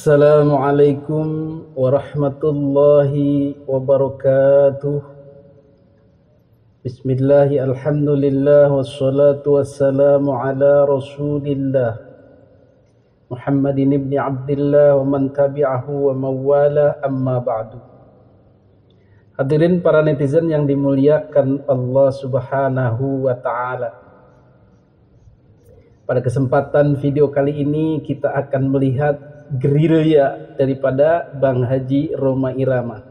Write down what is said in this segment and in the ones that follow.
Assalamualaikum warahmatullahi wabarakatuh. Bismillahi alhamdulillah wassalatu wassalamu ala rasulillah Muhammadin ibni Abdillah wa man tabi'ahu wa mawala amma ba'du. Hadirin para netizen yang dimuliakan Allah subhanahu wa ta'ala, pada kesempatan video kali ini kita akan melihat gerilya daripada Bang Haji Rhoma Irama.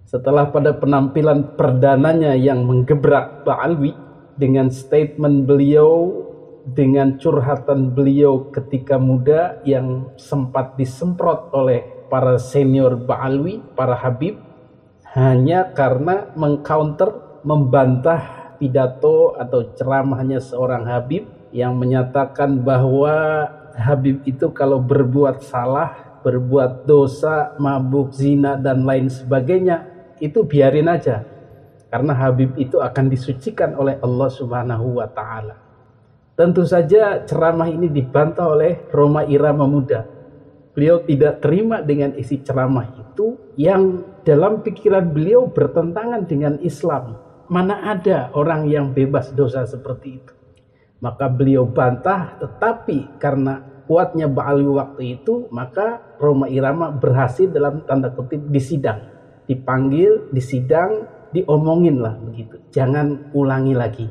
Setelah pada penampilan perdananya yang menggebrak Ba'alwi dengan statement beliau, dengan curhatan beliau ketika muda yang sempat disemprot oleh para senior Ba'alwi, para Habib, hanya karena mengcounter, membantah pidato atau ceramahnya seorang Habib yang menyatakan bahwa Habib itu kalau berbuat salah, berbuat dosa, mabuk, zina, dan lain sebagainya, itu biarin aja. Karena Habib itu akan disucikan oleh Allah subhanahu wa ta'ala. Tentu saja ceramah ini dibantah oleh Rhoma Irama muda. Beliau tidak terima dengan isi ceramah itu yang dalam pikiran beliau bertentangan dengan Islam. Mana ada orang yang bebas dosa seperti itu. Maka beliau bantah, tetapi karena kuatnya Ba'alwi waktu itu, maka Rhoma Irama berhasil dalam tanda kutip disidang. Dipanggil, disidang, diomongin lah begitu. Jangan ulangi lagi.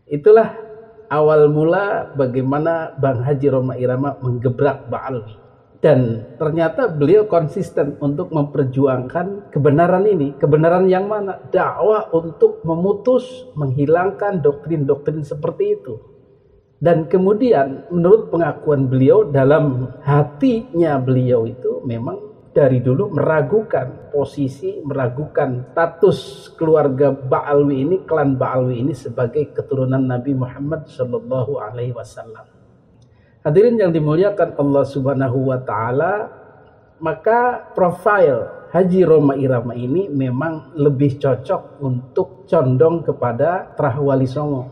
Itulah awal mula bagaimana Bang Haji Rhoma Irama menggebrak Ba'alwi. Dan ternyata beliau konsisten untuk memperjuangkan kebenaran ini. Kebenaran yang mana? Dakwah untuk memutus, menghilangkan doktrin-doktrin seperti itu. Dan kemudian menurut pengakuan beliau, dalam hatinya beliau itu memang dari dulu meragukan posisi, meragukan status keluarga Ba'alwi ini, klan Ba'alwi ini sebagai keturunan Nabi Muhammad SAW. Hadirin yang dimuliakan Allah subhanahu wa ta'ala, maka profil Haji Rhoma Irama ini memang lebih cocok untuk condong kepada Trah Wali Songo.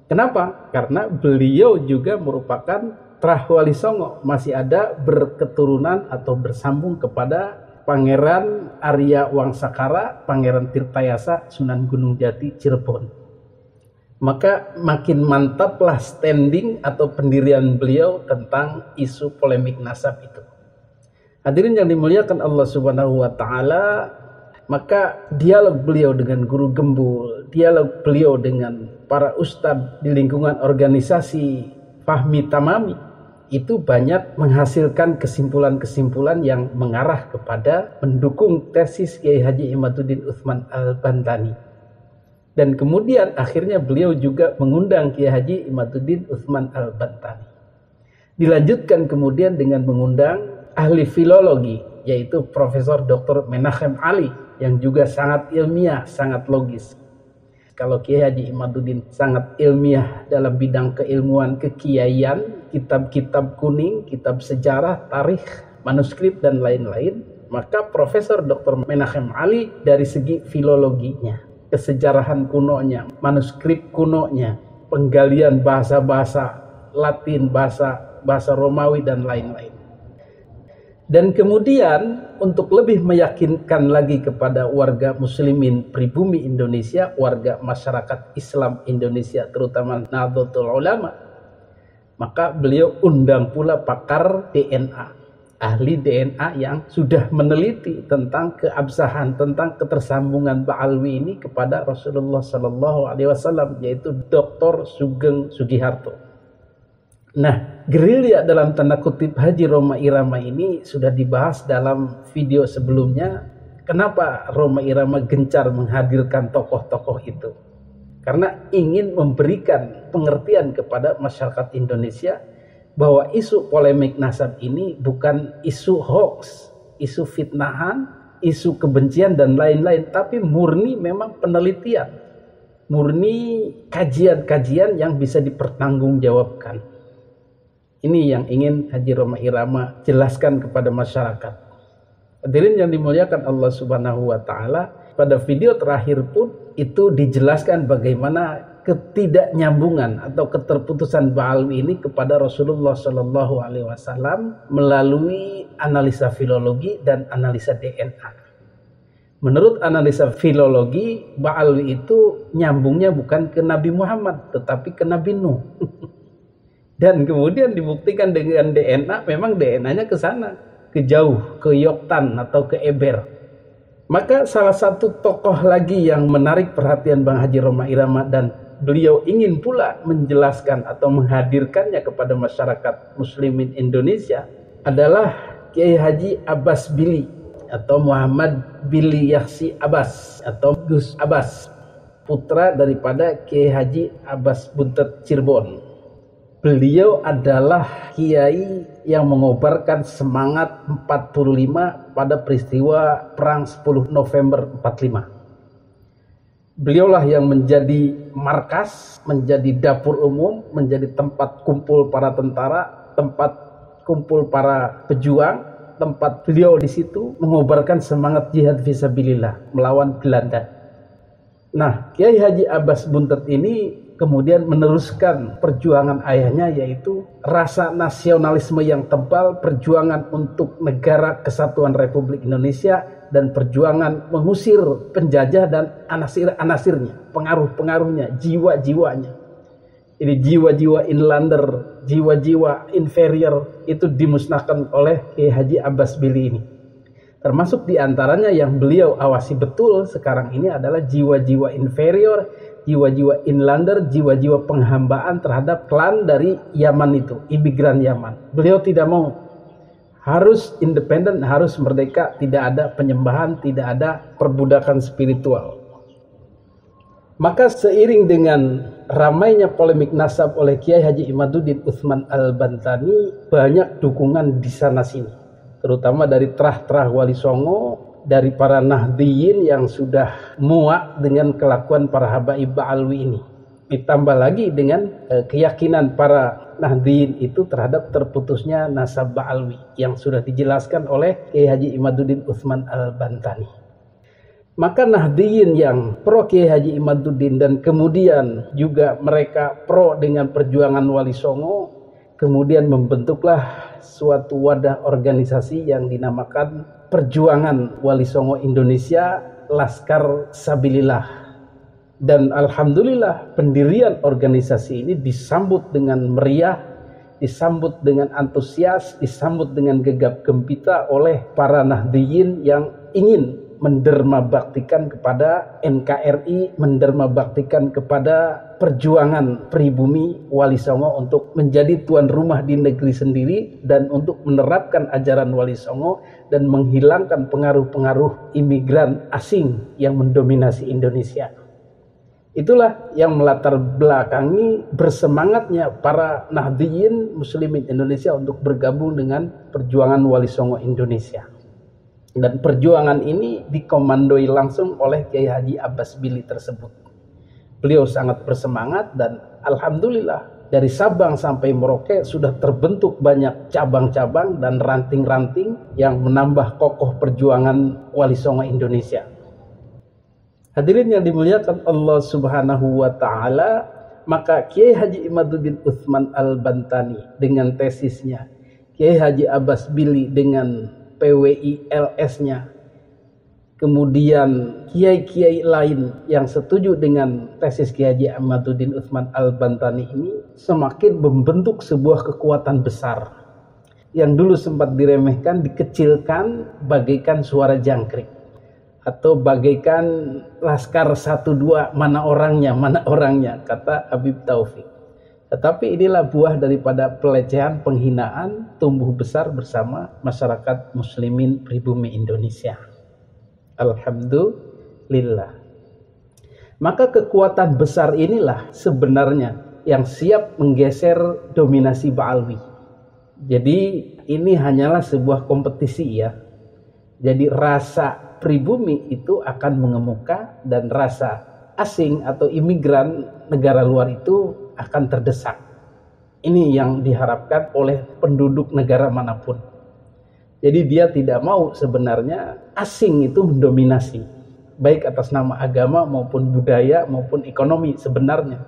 Kenapa? Karena beliau juga merupakan Trah Wali Songo, masih ada berketurunan atau bersambung kepada Pangeran Arya Wangsakara, Pangeran Tirtayasa, Sunan Gunung Jati, Cirebon. Maka makin mantaplah standing atau pendirian beliau tentang isu polemik nasab itu. Hadirin yang dimuliakan Allah subhanahu wa ta'ala, maka dialog beliau dengan guru gembul, dialog beliau dengan para ustadz di lingkungan organisasi Fahmi Tamami, itu banyak menghasilkan kesimpulan-kesimpulan yang mengarah kepada mendukung tesis Kiai Haji Imaduddin Utsman Al-Bantani. Dan kemudian akhirnya beliau juga mengundang Kiai Haji Imaduddin Utsman Al-Bantani. Dilanjutkan kemudian dengan mengundang ahli filologi, yaitu Profesor Dr. Menachem Ali, yang juga sangat ilmiah, sangat logis. Kalau Kiai Haji Imaduddin sangat ilmiah dalam bidang keilmuan kekiaian, kitab-kitab kuning, kitab sejarah, tarikh, manuskrip, dan lain-lain, maka Profesor Dr. Menachem Ali dari segi filologinya, kesejarahan kunonya, manuskrip kunonya, penggalian bahasa-bahasa Latin, bahasa Romawi, dan lain-lain. Dan kemudian untuk lebih meyakinkan lagi kepada warga muslimin pribumi Indonesia, warga masyarakat Islam Indonesia, terutama Nahdlatul Ulama, maka beliau undang pula pakar DNA, ahli DNA yang sudah meneliti tentang keabsahan, tentang ketersambungan Ba'alwi ini kepada Rasulullah SAW, yaitu Dr. Sugeng Sugiharto. Nah, gerilya dalam tanda kutip Haji Rhoma Irama ini sudah dibahas dalam video sebelumnya. Kenapa Rhoma Irama gencar menghadirkan tokoh-tokoh itu? Karena ingin memberikan pengertian kepada masyarakat Indonesia bahwa isu polemik nasab ini bukan isu hoax, isu fitnahan, isu kebencian dan lain-lain, tapi murni memang penelitian, murni kajian-kajian yang bisa dipertanggungjawabkan. Ini yang ingin Haji Rhoma Irama jelaskan kepada masyarakat. Hadirin yang dimuliakan Allah subhanahu wa ta'ala, pada video terakhir pun itu dijelaskan bagaimana ketidaknyambungan atau keterputusan Ba'alwi ini kepada Rasulullah Shallallahu Alaihi Wasallam melalui analisa filologi dan analisa DNA. Menurut analisa filologi, Ba'alwi itu nyambungnya bukan ke Nabi Muhammad, tetapi ke Nabi Nuh. Dan kemudian dibuktikan dengan DNA, memang DNA-nya ke sana, ke jauh, ke Yoktan atau ke Eber. Maka salah satu tokoh lagi yang menarik perhatian Bang Haji Rhoma Irama dan beliau ingin pula menjelaskan atau menghadirkannya kepada masyarakat muslimin Indonesia adalah Kiai Haji Abbas Bili atau Muhammad Bili Yaksi Abbas atau Gus Abbas, putra daripada Kiai Haji Abbas Buntet Cirebon. Beliau adalah kiai yang mengobarkan semangat 45 pada peristiwa Perang 10 November 45. Beliaulah yang menjadi markas, menjadi dapur umum, menjadi tempat kumpul para tentara, tempat kumpul para pejuang, tempat beliau di situ mengobarkan semangat jihad fisabilillah melawan Belanda. Nah, Kiai Haji Abbas Buntet ini kemudian meneruskan perjuangan ayahnya, yaitu rasa nasionalisme yang tebal, perjuangan untuk negara kesatuan Republik Indonesia, dan perjuangan mengusir penjajah dan anasir-anasirnya, pengaruh-pengaruhnya, jiwa-jiwanya. Ini jiwa-jiwa inlander, jiwa-jiwa inferior itu dimusnahkan oleh Kiai Haji Abbas Bili ini. Termasuk diantaranya yang beliau awasi betul sekarang ini adalah jiwa-jiwa inferior, jiwa-jiwa inlander, jiwa-jiwa penghambaan terhadap klan dari Yaman itu, imigran Yaman. Beliau tidak mau, harus independen, harus merdeka, tidak ada penyembahan, tidak ada perbudakan spiritual. Maka seiring dengan ramainya polemik nasab oleh Kiai Haji Imaduddin Utsman Al-Bantani, banyak dukungan di sana sini, terutama dari terah-terah Wali Songo, dari para Nahdliyin yang sudah muak dengan kelakuan para habaib Ba'alwi ini. Ditambah lagi dengan keyakinan para Nahdliyin itu terhadap terputusnya nasab Ba'alwi yang sudah dijelaskan oleh Kiai Haji Imaduddin Utsman Al-Bantani. Maka Nahdliyin yang pro Kiai Haji Imaduddin dan kemudian juga mereka pro dengan perjuangan Wali Songo, kemudian membentuklah suatu wadah organisasi yang dinamakan Perjuangan Wali Songo Indonesia Laskar Sabilillah. Dan alhamdulillah pendirian organisasi ini disambut dengan meriah, disambut dengan antusias, disambut dengan gegap gempita oleh para Nahdliyin yang ingin mendermabaktikan kepada NKRI, mendermabaktikan kepada perjuangan pribumi Wali Songo untuk menjadi tuan rumah di negeri sendiri dan untuk menerapkan ajaran Wali Songo dan menghilangkan pengaruh-pengaruh imigran asing yang mendominasi Indonesia. Itulah yang melatar belakangi bersemangatnya para Nahdliyin Muslimin Indonesia untuk bergabung dengan perjuangan Wali Songo Indonesia. Dan perjuangan ini dikomandoi langsung oleh Kiai Haji Abbas Bili tersebut. Beliau sangat bersemangat dan alhamdulillah dari Sabang sampai Merauke sudah terbentuk banyak cabang-cabang dan ranting-ranting yang menambah kokoh perjuangan Wali Songo Indonesia. Hadirin yang dimuliakan Allah Subhanahu wa taala, maka Kiai Haji Imaduddin Utsman Al-Bantani dengan tesisnya, Kiai Haji Abbas Bili dengan PWI LS-nya, kemudian kiai-kiai lain yang setuju dengan tesis Kiai Haji Imaduddin Utsman Al-Bantani ini semakin membentuk sebuah kekuatan besar yang dulu sempat diremehkan, dikecilkan bagaikan suara jangkrik atau bagaikan Laskar 1-2, mana orangnya, kata Habib Taufik. Tetapi inilah buah daripada pelecehan, penghinaan, tumbuh besar bersama masyarakat muslimin pribumi Indonesia. Alhamdulillah. Maka kekuatan besar inilah sebenarnya yang siap menggeser dominasi Ba'alwi. Jadi ini hanyalah sebuah kompetisi ya. Jadi rasa pribumi itu akan mengemuka dan rasa asing atau imigran negara luar itu akan terdesak. Ini yang diharapkan oleh penduduk negara manapun. Jadi dia tidak mau sebenarnya asing itu mendominasi. baik atas nama agama maupun budaya maupun ekonomi sebenarnya.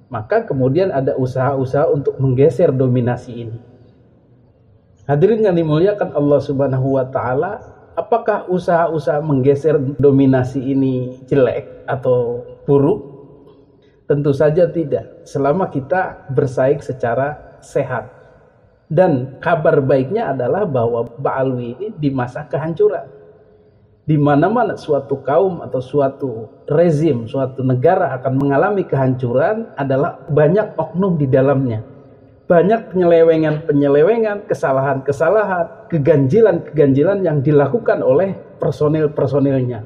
Maka kemudian ada usaha-usaha untuk menggeser dominasi ini. Hadirin yang dimuliakan Allah Subhanahu wa taala, apakah usaha-usaha menggeser dominasi ini jelek atau buruk? Tentu saja tidak, selama kita bersaing secara sehat. Dan kabar baiknya adalah bahwa Ba'alwi ini di masa kehancuran. Di mana-mana suatu kaum atau suatu rezim, suatu negara akan mengalami kehancuran adalah banyak oknum di dalamnya. Banyak penyelewengan, kesalahan-kesalahan, keganjilan-keganjilan yang dilakukan oleh personil-personilnya.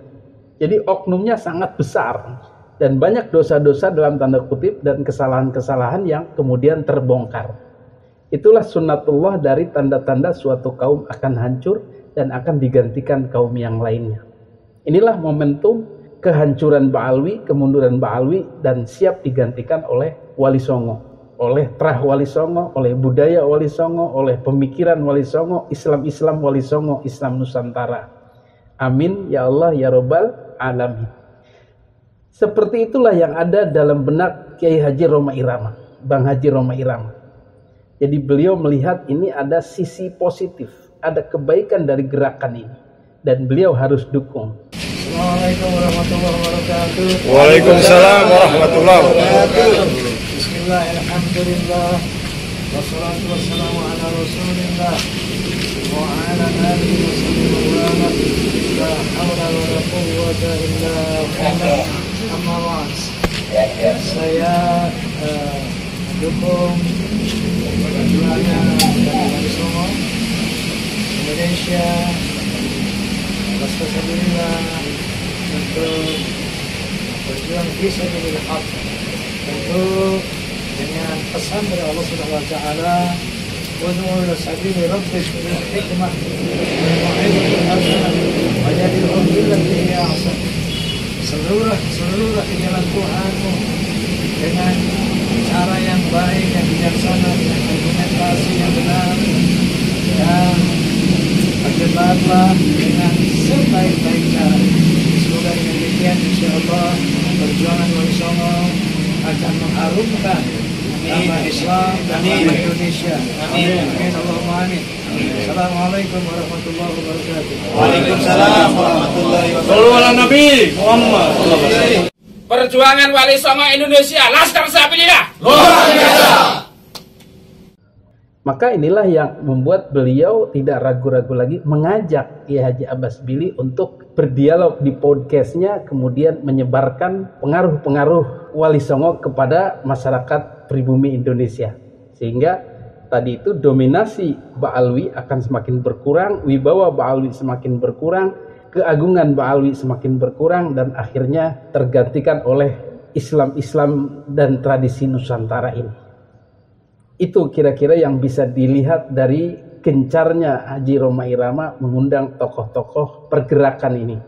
Jadi oknumnya sangat besar dan banyak dosa-dosa dalam tanda kutip dan kesalahan-kesalahan yang kemudian terbongkar. Itulah sunnatullah dari tanda-tanda suatu kaum akan hancur dan akan digantikan kaum yang lainnya. Inilah momentum kehancuran Ba'alwi, kemunduran Ba'alwi, dan siap digantikan oleh Wali Songo, oleh terah Wali Songo, oleh budaya Wali Songo, oleh pemikiran Wali Songo, Islam Wali Songo, Islam Nusantara. Amin ya Allah ya Rabbal Alamin. Seperti itulah yang ada dalam benak Kiai Haji Roma Irama, Bang Haji Roma Irama. Jadi beliau melihat ini ada sisi positif, ada kebaikan dari gerakan ini, dan beliau harus dukung. Assalamualaikum warahmatullahi wabarakatuh. Waalaikumsalam warahmatullahi wabarakatuh. Bismillahirrahmanirrahim. Wassalatu wassalamu ala Rasulillah wa ala alihi wasallam. La haula wala quwwata illa billah. Amma ba'd. Saya dukung perjuangan dari semua Indonesia Alhamdulillah untuk berjuang fisabilillah haq, tentu dengan pesan dari Allah Subhanahu wa taala, "Ud'u ila sabili rabbik bil hikmah wal mau'izatil hasanah wajadilhum billati hiya ahsan." Seluruh jalan Tuhanmu dengan cara yang baik, yang bijaksana, dengan argumentasi yang benar, dan berdebatlah dengan sebaik-baik cara. Semoga dengan demikian insyaallah perjuangan Wali Songo akan mengharumkan nama Islam dan nama Indonesia. Amin. Amin. Allahumma amin. Assalamualaikum warahmatullahi wabarakatuh. Waalaikumsalam warahmatullahi wabarakatuh. Perjuangan Wali Songo Indonesia, Laskar Sabilillah. Luar biasa. Maka inilah yang membuat beliau tidak ragu-ragu lagi mengajak Kiai Haji Abbas Bili untuk berdialog di podcastnya, kemudian menyebarkan pengaruh-pengaruh Wali Songo kepada masyarakat pribumi Indonesia. Sehingga tadi itu dominasi Ba'alwi akan semakin berkurang, wibawa Ba'alwi semakin berkurang, keagungan Ba'alwi semakin berkurang, dan akhirnya tergantikan oleh Islam dan tradisi Nusantara ini. Itu kira-kira yang bisa dilihat dari gencarnya Haji Roma Irama mengundang tokoh-tokoh pergerakan ini.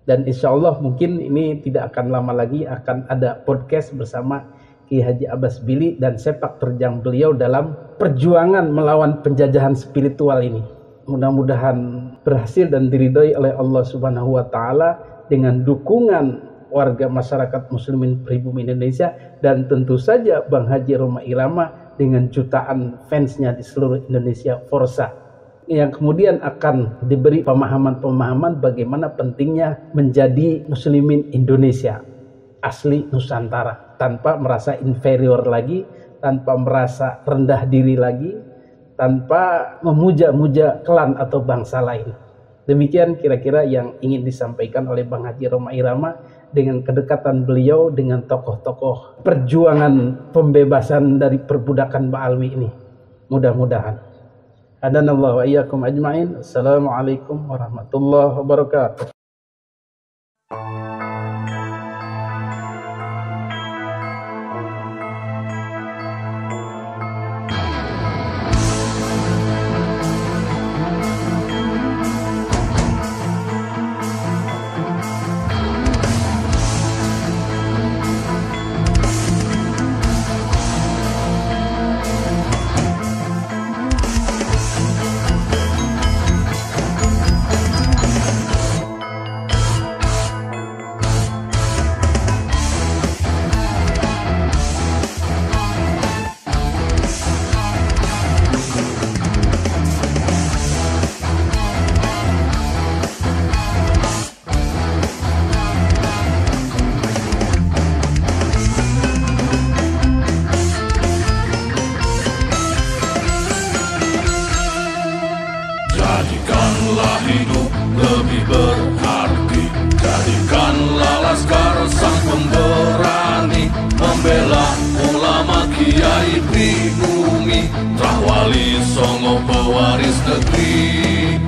Dan insya Allah mungkin ini tidak akan lama lagi akan ada podcast bersama Kiai Haji Abbas Bili dan sepak terjang beliau dalam perjuangan melawan penjajahan spiritual ini. Mudah-mudahan berhasil dan diridhoi oleh Allah Subhanahu wa taala dengan dukungan warga masyarakat muslimin pribumi Indonesia, dan tentu saja Bang Haji Roma Irama dengan jutaan fansnya di seluruh Indonesia, Forza, yang kemudian akan diberi pemahaman-pemahaman bagaimana pentingnya menjadi muslimin Indonesia asli Nusantara, tanpa merasa inferior lagi, tanpa merasa rendah diri lagi, tanpa memuja-muja klan atau bangsa lain. Demikian kira-kira yang ingin disampaikan oleh Bang Haji Roma Irama dengan kedekatan beliau dengan tokoh-tokoh perjuangan pembebasan dari perbudakan Ba'alwi ini. Mudah-mudahan. Hadanallahu wa iyyakum ajma'in. Assalamualaikum warahmatullahi wabarakatuh. Wali Songo pewaris negeri,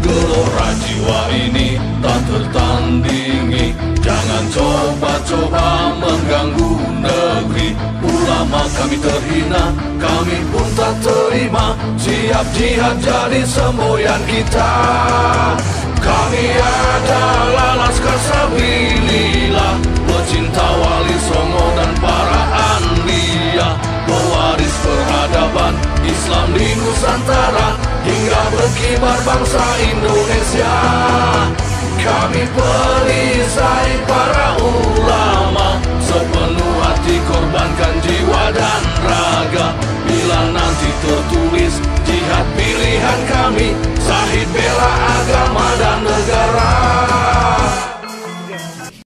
gelora jiwa ini tak tertandingi. Jangan coba-coba mengganggu negeri. Ulama kami terhina, kami pun tak terima. Siap jihad jadi semboyan kita. Kami adalah Laskar Sabilillah, pecinta Wali Songo dan para anbiya, pewaris peradaban Islam di Nusantara hingga berkibar bangsa Indonesia. Kami perisai para ulama, sepenuh hati korbankan jiwa dan